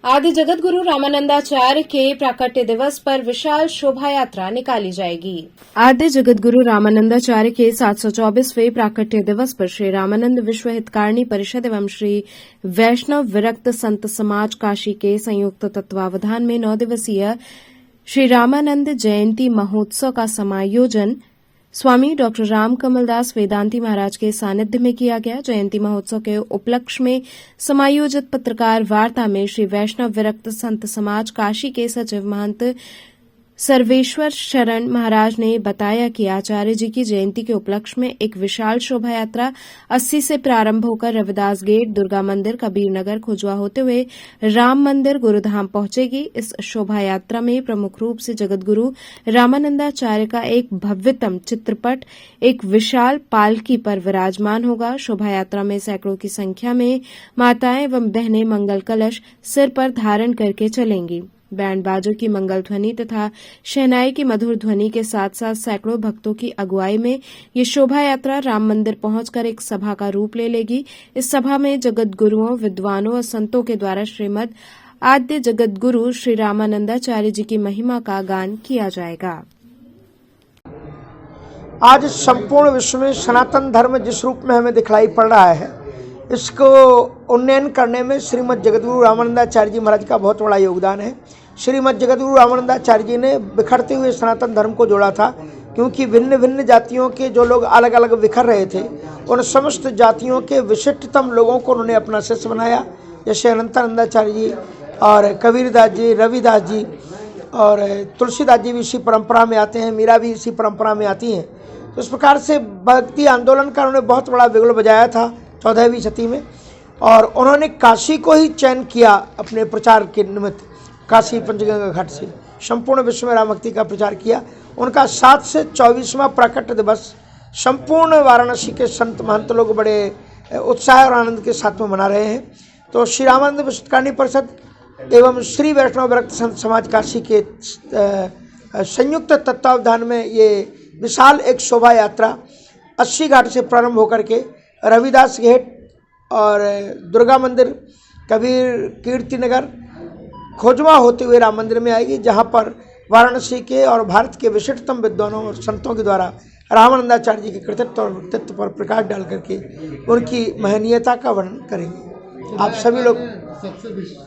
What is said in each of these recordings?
आदि जगत गुरु रामानंदाचार्य के प्राकट्य दिवस पर विशाल शोभा यात्रा निकाली जाएगी। आदि जगत गुरु रामानंदाचार्य के 724वें प्राकट्य दिवस पर श्री रामानंद विश्व हितकारिणी परिषद एवं श्री वैष्णव विरक्त संत समाज काशी के संयुक्त तत्वावधान में 9 दिवसीय श्री रामानंद जयंती महोत्सव का समायोजन स्वामी डॉक्टर राम कमलदास वेदांती महाराज के सानिध्य में किया गया। जयंती महोत्सव के उपलक्ष्य में समायोजित पत्रकार वार्ता में श्री वैष्णव विरक्त संत समाज काशी के सचिव महंत सर्वेश्वर शरण महाराज ने बताया कि आचार्य जी की जयंती के उपलक्ष्य में एक विशाल शोभा यात्रा 80 से प्रारंभ होकर रविदास गेट, दुर्गा मंदिर, कबीर नगर, खुजवा होते हुए राम मंदिर, गुरुधाम पहुंचेगी। इस शोभा यात्रा में प्रमुख रूप से जगतगुरु रामानंदाचार्य का एक भव्यतम चित्रपट एक विशाल पालकी पर विराजमान होगा। शोभा यात्रा में सैकड़ों की संख्या में माताएं एवं बहनें मंगल कलश सिर पर धारण करके चलेंगी। बैंड बाजों की मंगल ध्वनि तथा शहनाई की मधुर ध्वनि के साथ साथ सैकड़ों भक्तों की अगुवाई में ये शोभा यात्रा राम मंदिर पहुंचकर एक सभा का रूप ले लेगी। इस सभा में जगत गुरुओं, विद्वानों और संतों के द्वारा श्रीमद आद्य जगत गुरु श्री रामानंदाचार्य जी की महिमा का गान किया जाएगा। आज संपूर्ण विश्व में सनातन धर्म जिस रूप में हमें दिखलाई पड़ रहा है, इसको उन्नयन करने में श्रीमद जगतगुरु रामानंदाचार्य जी महाराज का बहुत बड़ा योगदान है। श्रीमद जगतगुरु रामानंदाचार्य जी ने बिखरते हुए सनातन धर्म को जोड़ा था, क्योंकि भिन्न भिन्न जातियों के जो लोग अलग अलग बिखर रहे थे, उन समस्त जातियों के विशिष्टतम लोगों को उन्होंने अपना शिष्य बनाया। जैसे अनंतानंदाचार्य जी और कबीरदास जी, रविदास जी और तुलसीदास जी भी इसी परंपरा में आते हैं, मीरा भी इसी परंपरा में आती हैं। तो इस प्रकार से भक्ति आंदोलन का उन्होंने बहुत बड़ा बिगुल बजाया था 14वीं शती में, और उन्होंने काशी को ही चयन किया अपने प्रचार के निमित्त। काशी पंचगंगा घाट से संपूर्ण विश्व में राम भक्ति का प्रचार किया। उनका 7 से 24वां प्राकट्य दिवस संपूर्ण वाराणसी के संत महंत लोग बड़े उत्साह और आनंद के साथ में मना रहे हैं। तो श्री रामानंद विश्व हितकारिणी परिषद एवं श्री वैष्णव विरक्त संत समाज काशी के संयुक्त तत्वावधान में ये विशाल एक शोभा यात्रा 80 घाट से प्रारंभ होकर के रविदास गेट और दुर्गा मंदिर, कबीर कीर्ति नगर, खोजवा होते हुए राम मंदिर में आएगी, जहां पर वाराणसी के और भारत के विशिष्टतम विद्वानों और संतों के द्वारा रामानंदाचार्य जी के कृतित्व और व्यक्तित्व पर प्रकाश डाल करके उनकी महनीयता का वर्णन करेंगे। आप सभी लोग सबसे विशिष्ट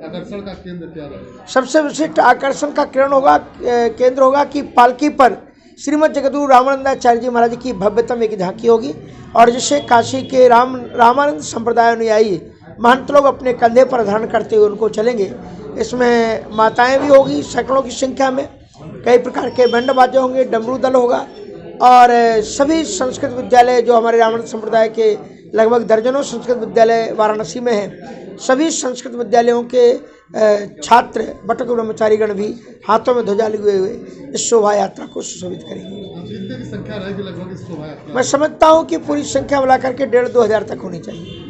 आकर्षण का केंद्र क्या रहेगा? सबसे विशिष्ट आकर्षण का केंद्र होगा कि पालकी पर श्रीमद जगतगुरु रामानंदाचार्य जी महाराज की भव्यतम एक झांकी होगी, और जिसे काशी के रामानंद संप्रदाय अनुयायी महंत लोग अपने कंधे पर धारण करते हुए उनको चलेंगे। इसमें माताएं भी होगी सैकड़ों की संख्या में, कई प्रकार के बैंड बाजे होंगे, डमरू दल होगा, और सभी संस्कृत विद्यालय जो हमारे रामानंद संप्रदाय के लगभग दर्जनों संस्कृत विद्यालय वाराणसी में हैं, सभी संस्कृत विद्यालयों के छात्र बटक ब्रह्मचारीगण भी हाथों में ध्वजा लिए हुए इस शोभा यात्रा को सुशोभित करेंगे। कितने की संख्या रहेगी लगभग इस शोभा यात्रा? मैं समझता हूँ कि पूरी संख्या मिला करके 1,500-2,000 तक होनी चाहिए।